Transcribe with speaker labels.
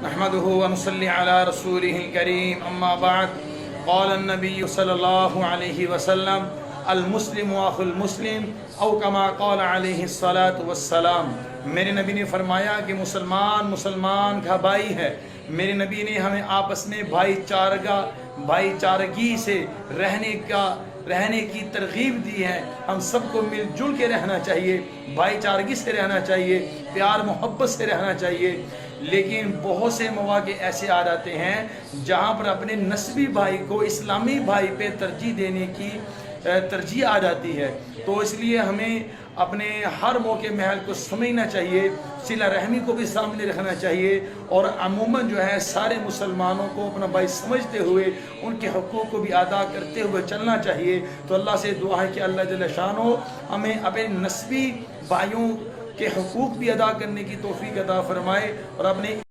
Speaker 1: نحمده ونصلي على رسوله الكريم اما بعد قال النبي صلى الله عليه وسلم المسلم اخو المسلم او كما قال عليه الصلاة والسلام۔ میرے نبی نے فرمایا کہ مسلمان کا بھائی ہے۔ میرے نبی نے ہمیں آپس میں بھائی چارگی سے رہنے کی ترغیب دی ہے۔ ہم سب کو مل جل کے رہنا چاہیے، بھائی چارگی سے رہنا چاہیے، پیار محبت سے رہنا چاہیے۔ لیکن بہت سے مواقع ایسے آ جاتے ہیں جہاں پر اپنے نسبی بھائی کو اسلامی بھائی پہ ترجیح دینے کی ترجیح آ جاتی ہے۔ تو اس لیے ہمیں اپنے ہر موقع محل کو سمجھنا چاہیے، صلہ رحمی کو بھی سامنے رکھنا چاہیے، اور عموماً جو ہے سارے مسلمانوں کو اپنا بھائی سمجھتے ہوئے ان کے حقوق کو بھی ادا کرتے ہوئے چلنا چاہیے۔ تو اللہ سے دعا ہے کہ اللہ جل شانہ ہمیں اپنے نسبی بھائیوں کے حقوق بھی ادا کرنے کی توفیق عطا فرمائے، اور اپنے